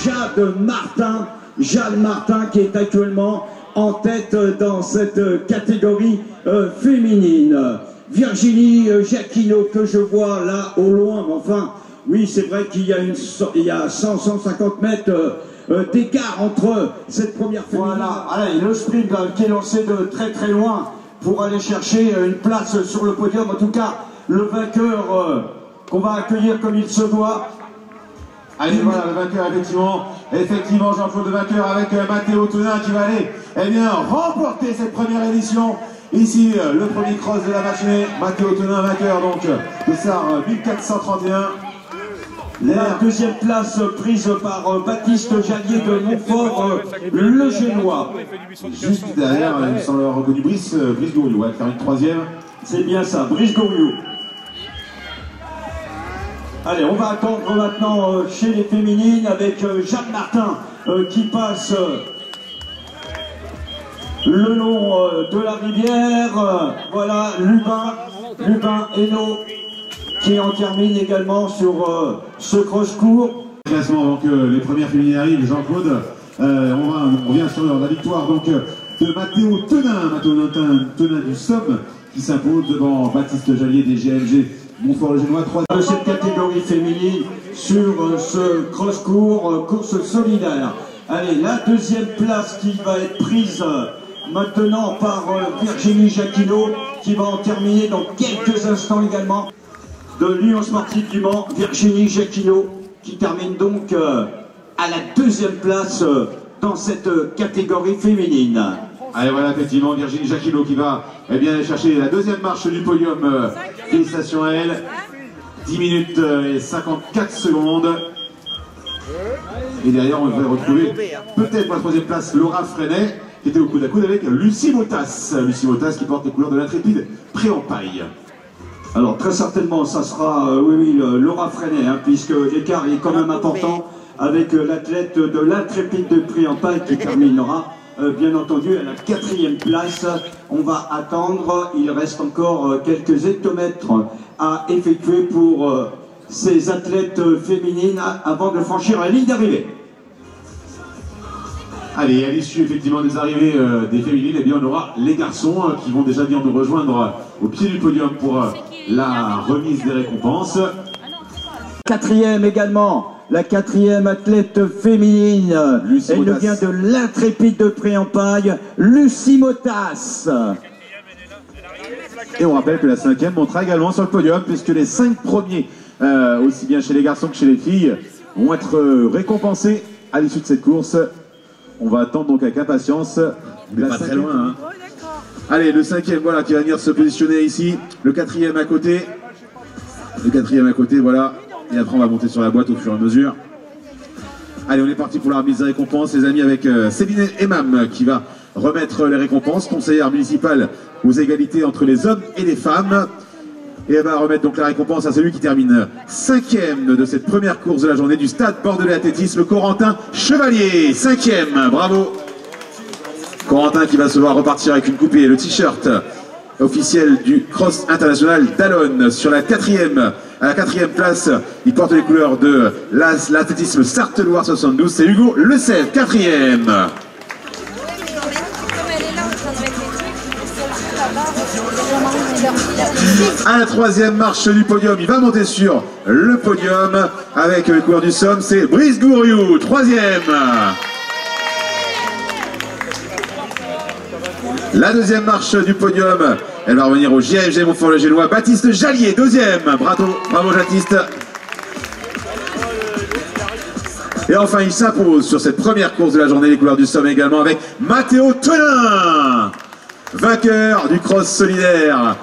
Jade Martin qui est actuellement en tête dans cette catégorie féminine. Virginie Jacquinot que je vois là au loin, mais enfin, oui c'est vrai qu'il y a 100-150 mètres d'écart entre cette première féminine. Voilà, allez, le sprint qui est lancé de très très loin pour aller chercher une place sur le podium. En tout cas, le vainqueur qu'on va accueillir comme il se doit. Allez, voilà le vainqueur, effectivement Jean-Claude, le vainqueur avec Matteo Tonin qui va aller remporter cette première édition. Ici, le premier cross de la matinée, Matteo Tonin, vainqueur donc de SAR 1431. La deuxième place prise par Baptiste Jallier de Montfort, le Génois. Juste derrière, il me semble avoir reconnu Brice Gouriou, ouais, faire une troisième. C'est bien ça, Brice Gouriou. Allez, on va attendre maintenant chez les féminines avec Jade Martin qui passe le long de la rivière. Voilà, Lubin Hainaut qui en termine également sur ce cross-court. Classement avant que les premières féminines arrivent, Jean-Claude, on vient sur la victoire donc de Matteo Tonin du Somme qui s'impose devant Baptiste Jallier des GMG Montfort le Génois. De cette catégorie féminine sur ce cross-court, course solidaire. Allez, la deuxième place qui va être prise maintenant par Virginie Jacquinot qui va en terminer dans quelques instants également. De l'Union Sportive du Mans, Virginie Jacquinot qui termine donc à la deuxième place dans cette catégorie féminine. Allez voilà effectivement Virginie Jacquinot qui va aller chercher la deuxième marche du podium. Félicitations à elle. 10 minutes et 54 secondes. Et derrière on va retrouver peut-être pour la troisième place Laura Freinet qui était au coude à coude avec Lucie Motas. Lucie Motas qui porte les couleurs de l'Intrépide Pré-en-Paille. Alors très certainement ça sera Laura Freinet puisque l'écart est quand même important avec l'athlète de l'Intrépide de Pré-en-Paille qui terminera bien entendu à la quatrième place. On va attendre, il reste encore quelques hectomètres à effectuer pour ces athlètes féminines avant de franchir la ligne d'arrivée. Allez, à l'issue effectivement des arrivées des féminines, eh bien, on aura les garçons qui vont déjà venir nous rejoindre au pied du podium pour la remise des récompenses. Quatrième également. La quatrième athlète féminine, elle nous vient de l'Intrépide de Pré-en-Paille, Lucie Motas. Et on rappelle que la cinquième montera également sur le podium, puisque les 5 premiers, aussi bien chez les garçons que chez les filles, vont être récompensés à l'issue de cette course. On va attendre donc avec impatience. Mais pas très loin. Hein. Allez, le cinquième, voilà, qui va venir se positionner ici. Le quatrième à côté. Le quatrième à côté, voilà. Et après on va monter sur la boîte au fur et à mesure. Allez, on est parti pour la remise des récompenses, les amis, avec Céline Emam qui va remettre les récompenses, conseillère municipale aux égalités entre les hommes et les femmes. Et elle va remettre donc la récompense à celui qui termine 5e de cette première course de la journée du Stade Bordelais Athlétisme, Corentin Chevalier. 5e, bravo. Corentin qui va se voir repartir avec une coupe et le t-shirt officiel du Cross International d'Allonne sur la 4e. À la 4e place, il porte les couleurs de l'athlétisme Sarthe-Loire 72, c'est Hugo Le Sèvre, 4e. À la 3e marche du podium, il va monter sur le podium avec les couleurs du Somme, c'est Brice Gouriou, 3e. La 2e marche du podium, elle va revenir au GMG Montfort-le-Génois, Baptiste Jallier, 2e. Bravo Baptiste. Et enfin, il s'impose sur cette première course de la journée, les couleurs du Somme également, avec Matteo Tonin, vainqueur du cross solidaire.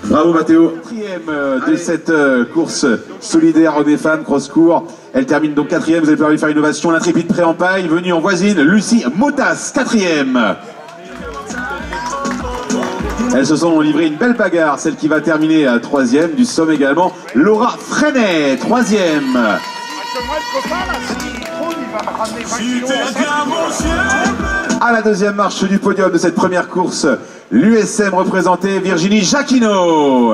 Bravo Matteo. 4e de cette course solidaire des femmes, cross-court. Elle termine donc 4e, vous allez pouvoir lui faire une ovation. L'Intrépide Pré-en-Paille, venue en voisine, Lucie Motas, 4e. Elles se sont livrées une belle bagarre, celle qui va terminer à 3e, du Somme également, Laura Freinet, 3e. À la 2e marche du podium de cette première course, l'USM représenté Virginie Jacquinot.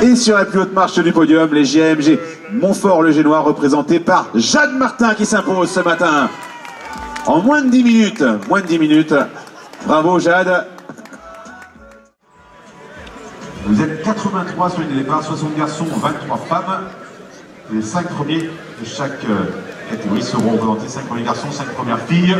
Et sur la plus haute marche du podium, les GMG Montfort le Génois, représenté par Jade Martin qui s'impose ce matin en moins de 10 minutes. Moins de 10 minutes. Bravo Jade. Vous êtes 83 sur les départs, 60 garçons, 23 femmes. Les 5 premiers de chaque catégorie seront représentés, 5 premiers garçons, 5 premières filles.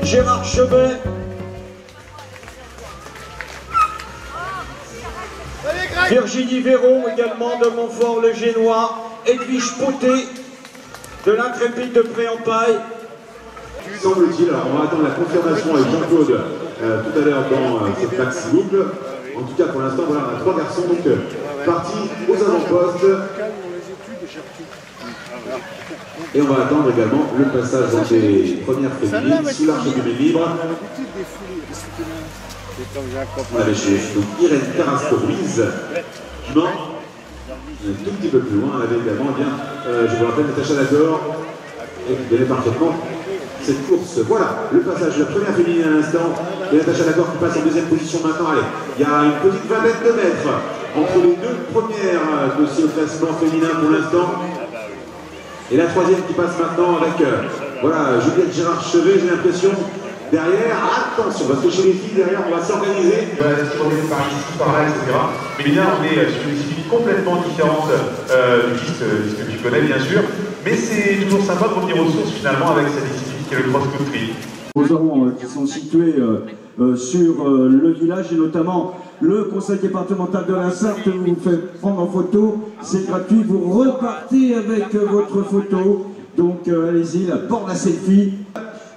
Gérard Chevet. Virginie Véron également de Montfort le Génois. Edwige Poté de l'Intrépide de Pré-en-Paille. Semble-t-il, alors on va attendre la confirmation avec Jean-Claude tout à l'heure dans cette maxi boucle. En tout cas pour l'instant voilà, on a 3 garçons donc partis aux avant-postes. Et on va attendre également le passage des premières féminines sous l'arche du main libre. On avait chez donc Irène Carrasco-Ruiz qui ment un tout petit peu plus loin. Elle avait également, eh bien, je vous rappelle, Natacha Lagor et qui donnait parfaitement cette course. Voilà, le passage de la première féminine à l'instant. Et Natacha Lagor qui passe en deuxième position maintenant. Allez, il y a une petite vingtaine de mètres entre les 2 premières de ce classement féminin pour l'instant. Et la troisième qui passe maintenant avec voilà, Juliette Gérard Chevet, j'ai l'impression. Derrière, attention, parce que chez les filles, derrière, on va s'organiser. Par ici, par là, etc. Mais bien, on est sur une discipline complètement différente du disque que tu connais, bien sûr. Mais c'est toujours sympa de revenir aux sources, finalement, avec cette discipline qui est le cross-country. Aux avants qui sont situés sur le village et notamment le conseil départemental de la Sarthe vous fait prendre en photo, c'est gratuit, vous repartez avec votre photo, donc allez-y, la porte la selfie.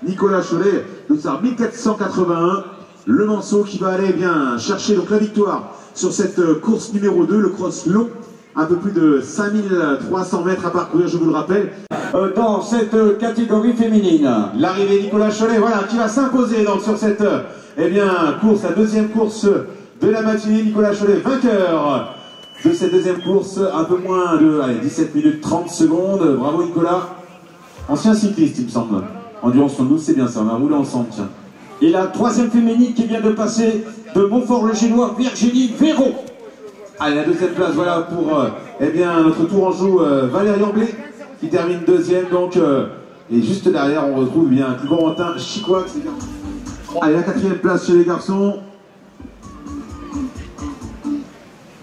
Nicolas Cholet, de sa 1481, le Manceau qui va aller bien chercher donc la victoire sur cette course numéro 2, le cross long, un peu plus de 5300 mètres à parcourir, je vous le rappelle. Dans cette catégorie féminine. L'arrivée Nicolas Cholet, voilà, qui va s'imposer donc sur cette eh bien, course, la deuxième course de la matinée. Nicolas Cholet, vainqueur de cette deuxième course, un peu moins de 17 minutes 30 secondes. Bravo Nicolas, ancien cycliste il me semble. Endurance 72, c'est bien ça, on a roulé ensemble, tiens. Et la troisième féminine qui vient de passer de Montfort-le-Génois, Virginie Véron. Allez, la deuxième place, voilà pour eh bien, notre tourangeau Valérie Anglais, qui termine deuxième, donc, et juste derrière, on retrouve bien Corentin Chicoix. Allez, la quatrième place chez les garçons. De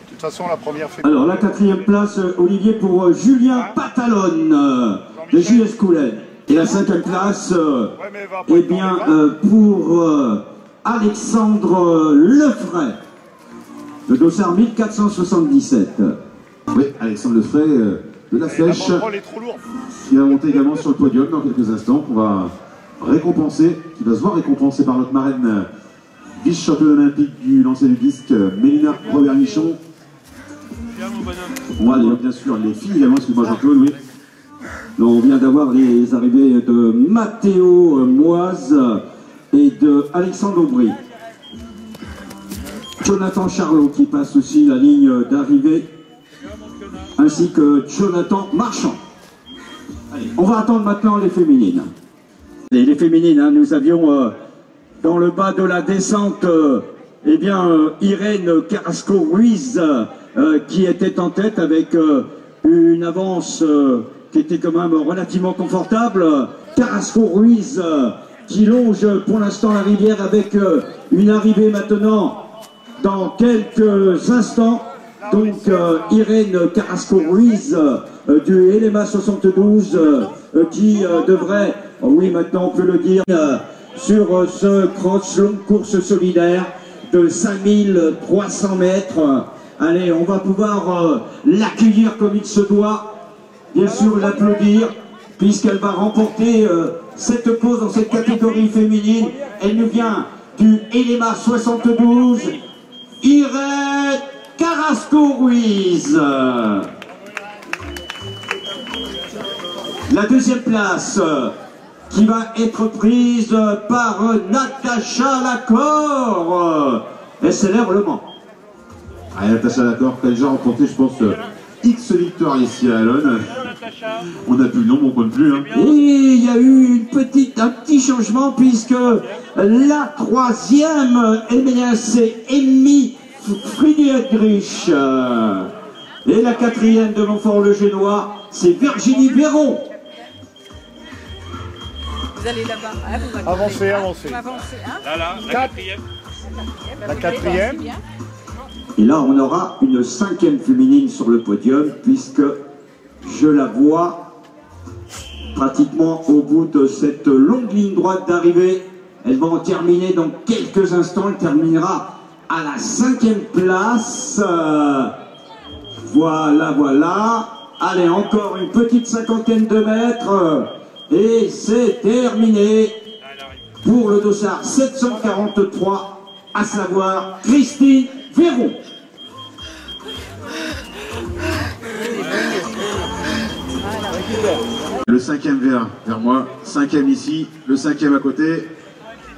toute façon, la première féminine. Alors, la quatrième place, Olivier, pour Julien Patalone, de JS Coulet. Et la cinquième place, eh bien, pour Alexandre Lefray, de Dossard 1477. Oui, Alexandre Lefray de la Flèche, qui va monter également sur le podium dans quelques instants, qu'on va récompenser, qui va se voir récompensé par notre marraine vice-championne olympique du lancer du disque, Mélina Robernichon. On va aller, bien sûr, les filles également, excuse-moi Jean-Claude, oui. Donc, on vient d'avoir les arrivées de Mathéo Moise et de Alexandre Aubry. Jonathan Charlot qui passe aussi la ligne d'arrivée, ainsi que Jonathan Marchand. Allez, on va attendre maintenant les féminines. Et les féminines, hein, nous avions dans le bas de la descente, eh bien, Irène Carrasco-Ruiz qui était en tête avec une avance qui était quand même relativement confortable. Carrasco-Ruiz qui longe pour l'instant la rivière avec une arrivée maintenant dans quelques instants. Donc Irène Carrasco-Ruiz du LMA 72 qui devrait, oui maintenant on peut le dire, sur ce cross long course solidaire de 5300 mètres. Allez, on va pouvoir l'accueillir comme il se doit. Bien sûr l'applaudir, puisqu'elle va remporter cette course dans cette catégorie féminine. Elle nous vient du LMA 72, Irène Carrasco-Ruiz. La deuxième place qui va être prise par Natacha Lacor. Elle célèbre le Mans. Ah, Natacha Lacor qui a déjà remporté, je pense, X victoires ici à Alonne. On n'a plus le nom, on ne compte plus. Hein. Et il y a eu un petit changement puisque la troisième, eh bien, c'est Amy Friedrich. Et la quatrième de Montfort-le-Génois, c'est Virginie Véron. Vous allez là-bas. Ah, vous Avancez, avancez. Vous avancez, hein? Là, la quatrième. La Vous quatrième. bien. Et là, on aura une cinquième féminine sur le podium, puisque je la vois pratiquement au bout de cette longue ligne droite d'arrivée. Elle va en terminer dans quelques instants. Elle terminera à la 5e place. Voilà, voilà. Allez, encore une petite cinquantaine de mètres. Et c'est terminé pour le dossard 743, à savoir Christine Véron. Le 5e vers moi, 5e ici, le 5e à côté.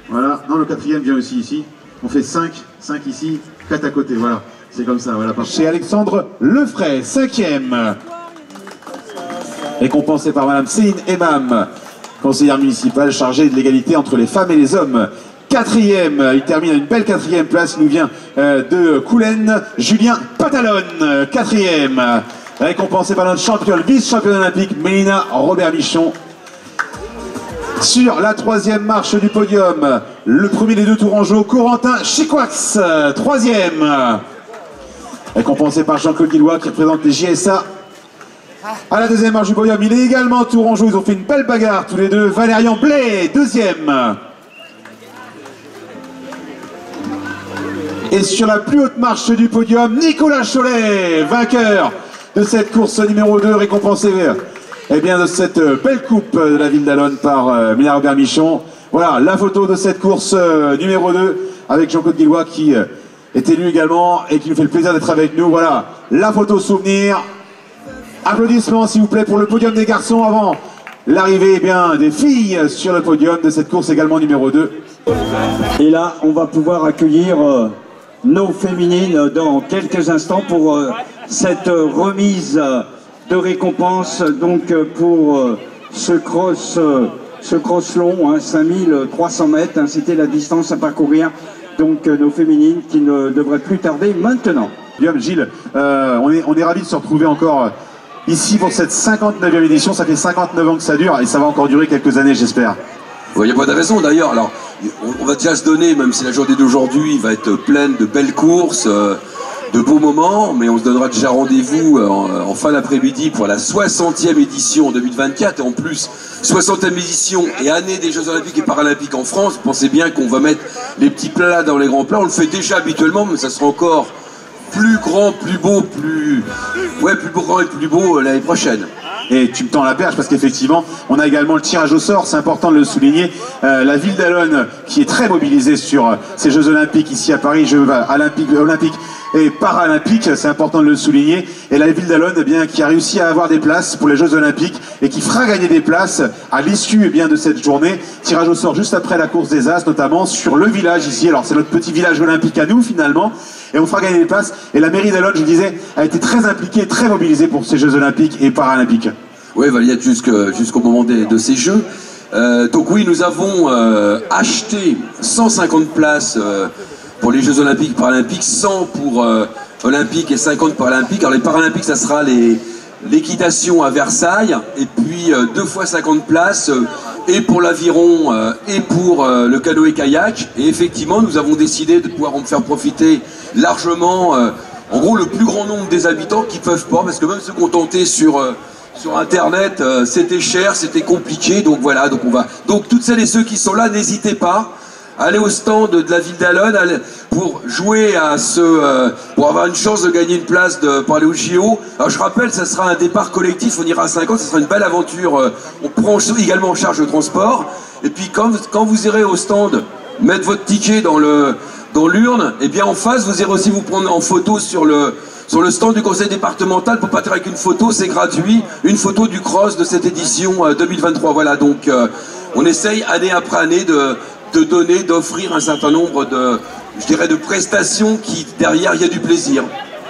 Voilà, non, le 4e vient aussi ici. On fait 5 ici, 4 à côté, voilà. C'est comme ça, voilà. Chez Alexandre Lefray, 5e. Récompensé par Madame Céline Emam, conseillère municipale chargée de l'égalité entre les femmes et les hommes. 4e, il termine à une belle 4e place, il nous vient de Coulennes, Julien Patalone, 4e. Récompensé par notre championne, vice-championne olympique, Mélina Robert-Michon. Sur la 3e marche du podium, le premier des deux Tourangeaux, Corentin Chicoax, 3e. Récompensé par Jean-Claude Guillois qui représente les JSA. À la 2e marche du podium, il est également Tourangeau, ils ont fait une belle bagarre tous les deux. Valérian Blais, 2e. Et sur la plus haute marche du podium, Nicolas Cholet, vainqueur de cette course numéro 2, récompensé eh bien, de cette belle coupe de la ville d'Alonne par Mélina Robert-Michon. Voilà la photo de cette course numéro 2 avec Jean-Claude Guillois qui est élu également et qui nous fait le plaisir d'être avec nous. Voilà la photo souvenir. Applaudissements s'il vous plaît pour le podium des garçons avant l'arrivée eh bien des filles sur le podium de cette course également numéro 2. Et là, on va pouvoir accueillir nos féminines dans quelques instants pour cette remise de récompense donc pour ce cross long, hein, 5300 mètres, hein, c'était la distance à parcourir. Donc nos féminines qui ne devraient plus tarder maintenant. Gilles, on est ravis de se retrouver encore ici pour cette 59e édition. Ça fait 59 ans que ça dure et ça va encore durer quelques années, j'espère. Il n'y a pas de raison d'ailleurs. Alors, on va déjà se donner, même si la journée d'aujourd'hui va être pleine de belles courses, de beaux moments, mais on se donnera déjà rendez-vous en fin d'après-midi pour la 60e édition 2024 et en plus 60e édition et année des Jeux Olympiques et Paralympiques en France. Pensez bien qu'on va mettre les petits plats dans les grands plats. On le fait déjà habituellement, mais ça sera encore plus grand, plus beau, plus grand et plus beau l'année prochaine. Et tu me tends la perche parce qu'effectivement, on a également le tirage au sort, c'est important de le souligner. La ville d'Alonne qui est très mobilisée sur ces Jeux Olympiques ici à Paris, Jeux olympiques et paralympiques, c'est important de le souligner. Et la ville d'Alonne, eh bien, qui a réussi à avoir des places pour les Jeux Olympiques et qui fera gagner des places à l'issue eh bien de cette journée. Tirage au sort juste après la course des As, notamment sur le village ici. Alors c'est notre petit village olympique à nous finalement. Et on fera gagner des places. Et la mairie d'Alonne, je disais, a été très impliquée, très mobilisée pour ces Jeux Olympiques et Paralympiques. Oui, va y être jusqu'au moment de ces Jeux. Donc oui, nous avons acheté 150 places pour les Jeux Olympiques et Paralympiques, 100 pour Olympiques et 50 Paralympiques. Alors les Paralympiques, ça sera l'équitation à Versailles, et puis 2 fois 50 places, et pour l'aviron et pour le canoë-kayak. Et effectivement, nous avons décidé de pouvoir en faire profiter largement, en gros, le plus grand nombre des habitants qui peuvent pas, parce que même se contenter sur Internet, c'était cher, c'était compliqué, donc voilà, donc toutes celles et ceux qui sont là, n'hésitez pas. Allez au stand de la ville d'Alonne pour jouer à pour avoir une chance de gagner une place pour aller au JO. Alors je rappelle, ça sera un départ collectif, on ira à 50, ça sera une belle aventure. On prend également en charge le transport. Et puis quand vous irez au stand, mettre votre ticket dans l'urne, et bien en face, vous irez aussi vous prendre en photo sur le stand du conseil départemental pour partir avec une photo, c'est gratuit, une photo du cross de cette édition 2023. Voilà, donc on essaye année après année de donner, d'offrir un certain nombre de, je dirais, de prestations qui, derrière, il y a du plaisir.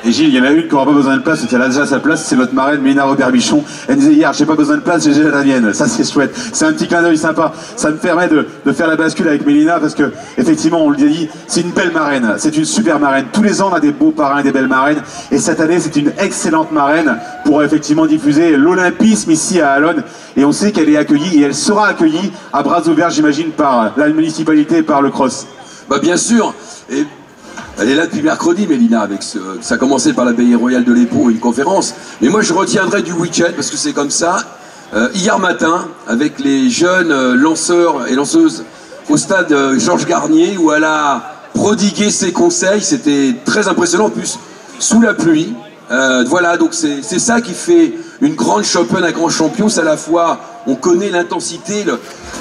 Et Gilles, il y en a une qui n'aura pas besoin de place, elle a déjà sa place, c'est votre marraine Mélina Robert-Michon. Elle disait hier, j'ai pas besoin de place, j'ai déjà la mienne. Ça c'est chouette, c'est un petit clin d'œil sympa. Ça me permet de faire la bascule avec Mélina parce que, effectivement, on le dit, c'est une belle marraine, c'est une super marraine. Tous les ans, on a des beaux parrains et des belles marraines. Et cette année, c'est une excellente marraine pour effectivement diffuser l'olympisme ici à Allonnes. Et on sait qu'elle est accueillie et elle sera accueillie à bras ouverts, j'imagine, par la municipalité et par le cross. Bah bien sûr. Et elle est là depuis mercredi, Mélina, avec ça a commencé par l'abbaye royale de l'Épau, une conférence. Mais moi, je retiendrai du week-end, parce que c'est comme ça. Hier matin, avec les jeunes lanceurs et lanceuses au stade Georges Garnier, où elle a prodigué ses conseils, c'était très impressionnant, en plus, sous la pluie. Voilà, donc c'est ça qui fait une grande championne, un grand champion. C'est à la fois, on connaît l'intensité,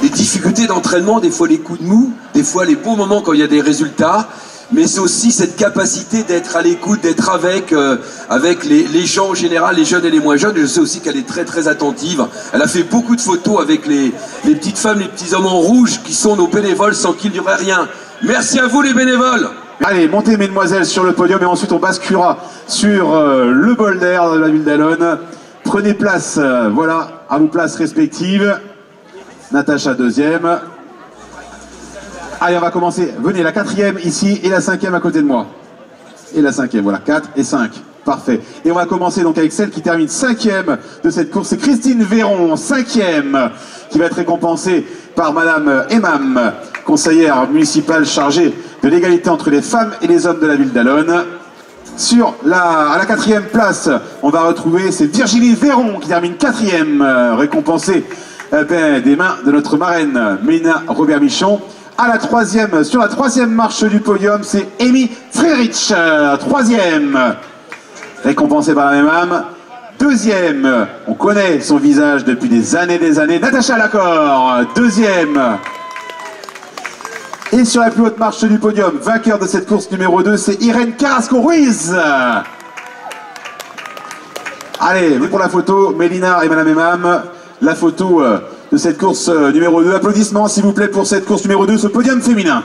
les difficultés d'entraînement, des fois les coups de mou, des fois les beaux moments quand il y a des résultats. Mais c'est aussi cette capacité d'être à l'écoute, d'être avec les gens en général, les jeunes et les moins jeunes. Et je sais aussi qu'elle est très très attentive. Elle a fait beaucoup de photos avec les petites femmes, les petits hommes en rouge qui sont nos bénévoles sans qu'il n'y aurait rien. Merci à vous les bénévoles. Allez, montez mesdemoiselles sur le podium et ensuite on basculera sur le bol d'air de la ville d'Allonnes. Prenez place, voilà, à vos places respectives. Natacha deuxième. Allez, on va commencer. Venez, la quatrième ici et la cinquième à côté de moi. Et la cinquième, voilà, 4 et 5. Parfait. Et on va commencer donc avec celle qui termine cinquième de cette course. C'est Christine Véron, cinquième, qui va être récompensée par Madame Emam, conseillère municipale chargée de l'égalité entre les femmes et les hommes de la ville d'Allonnes. À la quatrième place, on va retrouver, c'est Virginie Véron qui termine quatrième, récompensée des mains de notre marraine Mélina Robert-Michon. Sur la troisième marche du podium, c'est Amy Frerich, troisième, récompensée par la même âme. Deuxième, on connaît son visage depuis des années, Natacha Lacor, deuxième. Et sur la plus haute marche du podium, vainqueur de cette course numéro 2, c'est Irène Carrasco-Ruiz. Allez, pour la photo, Mélina et Madame Emam, la photo de cette course numéro 2. Applaudissements s'il vous plaît pour cette course numéro 2, ce podium féminin.